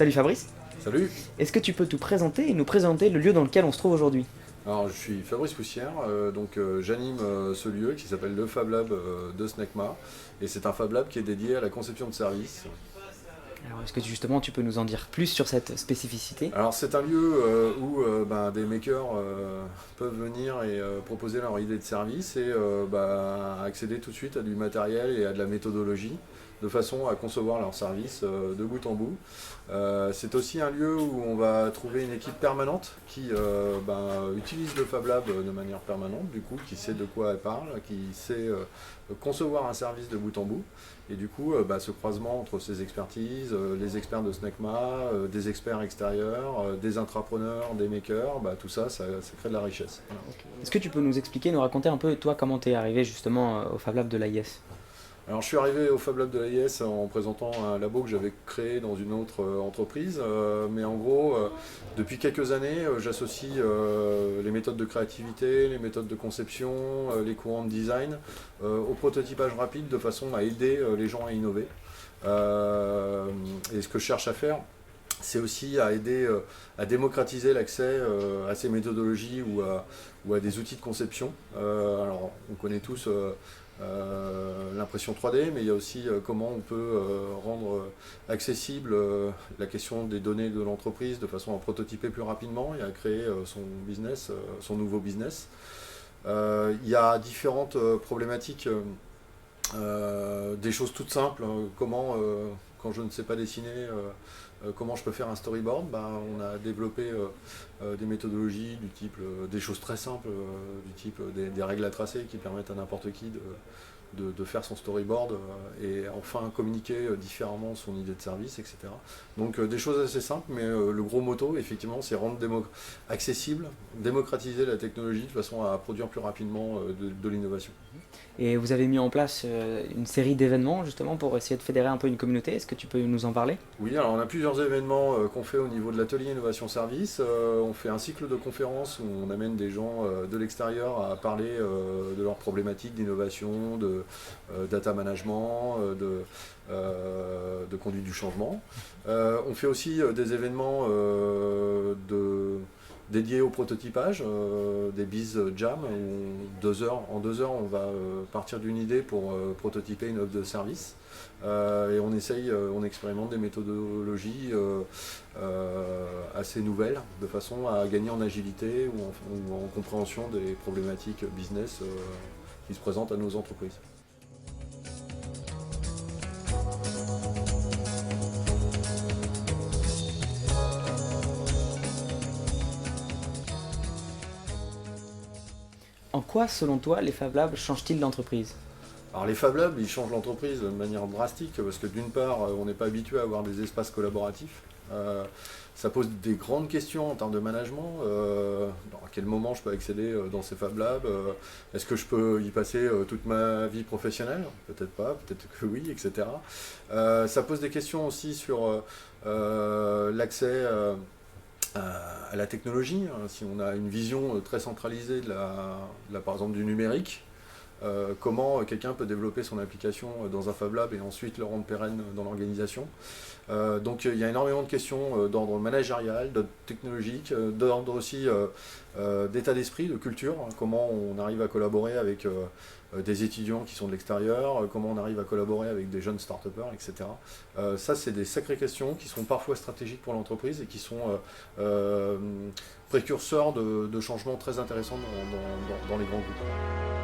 Salut Fabrice, Salut. est-ce que tu peux te présenter et nous présenter le lieu dans lequel on se trouve aujourd'hui? Alors je suis Fabrice Poussière, j'anime ce lieu qui s'appelle le Fab Lab de Snecma et c'est un Fab Lab qui est dédié à la conception de services. Alors est-ce que justement tu peux nous en dire plus sur cette spécificité? Alors c'est un lieu où des makers peuvent venir et proposer leur idée de service et accéder tout de suite à du matériel et à de la méthodologie de façon à concevoir leur service de bout en bout. C'est aussi un lieu où on va trouver une équipe permanente qui utilise le Fab Lab de manière permanente, du coup, qui sait de quoi elle parle, qui sait concevoir un service de bout en bout. Et du coup, ce croisement entre ces expertises, les experts de Snecma, des experts extérieurs, des intrapreneurs, des makers, tout ça, ça crée de la richesse. Voilà. Est-ce que tu peux nous expliquer, nous raconter un peu toi comment t'es arrivé justement au Fab Lab de l'AIS? Alors je suis arrivé au Fab Lab de l'AIS en présentant un labo que j'avais créé dans une autre entreprise, mais en gros, depuis quelques années, j'associe les méthodes de créativité, les méthodes de conception, les courants de design au prototypage rapide de façon à aider les gens à innover. Et ce que je cherche à faire, c'est aussi à aider à démocratiser l'accès à ces méthodologies ou à des outils de conception. Alors on connaît tous l'impression 3D, mais il y a aussi comment on peut rendre accessible la question des données de l'entreprise de façon à prototyper plus rapidement et à créer son business, son nouveau business. Il y a différentes problématiques, des choses toutes simples, comment quand je ne sais pas dessiner, comment je peux faire un storyboard. On a développé des méthodologies du type, des choses très simples, du type des règles à tracer qui permettent à n'importe qui de faire son storyboard et enfin communiquer différemment son idée de service, etc. Donc des choses assez simples, mais le gros motto, effectivement, c'est rendre accessible, démocratiser la technologie de façon à produire plus rapidement de l'innovation. Et vous avez mis en place une série d'événements justement pour essayer de fédérer un peu une communauté. Est-ce que tu peux nous en parler? Oui, alors on a plusieurs événements qu'on fait au niveau de l'atelier Innovation Service. On fait un cycle de conférences où on amène des gens de l'extérieur à parler de leurs problématiques d'innovation, de data management, de conduite du changement. On fait aussi des événements dédiés au prototypage, des Biz Jam, où en 2 heures on va partir d'une idée pour prototyper une offre de service. Et on expérimente des méthodologies assez nouvelles de façon à gagner en agilité ou en compréhension des problématiques business qui se présentent à nos entreprises. En quoi, selon toi, les Fab Labs changent-ils l'entreprise? Alors les Fab Labs, ils changent l'entreprise de manière drastique parce que d'une part, on n'est pas habitué à avoir des espaces collaboratifs. Ça pose des grandes questions en termes de management. À quel moment je peux accéder dans ces Fab Labs? Est-ce que je peux y passer toute ma vie professionnelle? Peut-être pas, peut-être que oui, etc. Ça pose des questions aussi sur l'accès à la technologie. Si on a une vision très centralisée par exemple du numérique, comment quelqu'un peut développer son application dans un Fab Lab et ensuite le rendre pérenne dans l'organisation. Donc il y a énormément de questions d'ordre managérial, d'ordre technologique, d'ordre aussi d'état d'esprit, de culture, comment on arrive à collaborer avec des étudiants qui sont de l'extérieur, comment on arrive à collaborer avec des jeunes start-upers, etc. Ça, c'est des sacrées questions qui sont parfois stratégiques pour l'entreprise et qui sont précurseurs de changements très intéressants dans les grands groupes.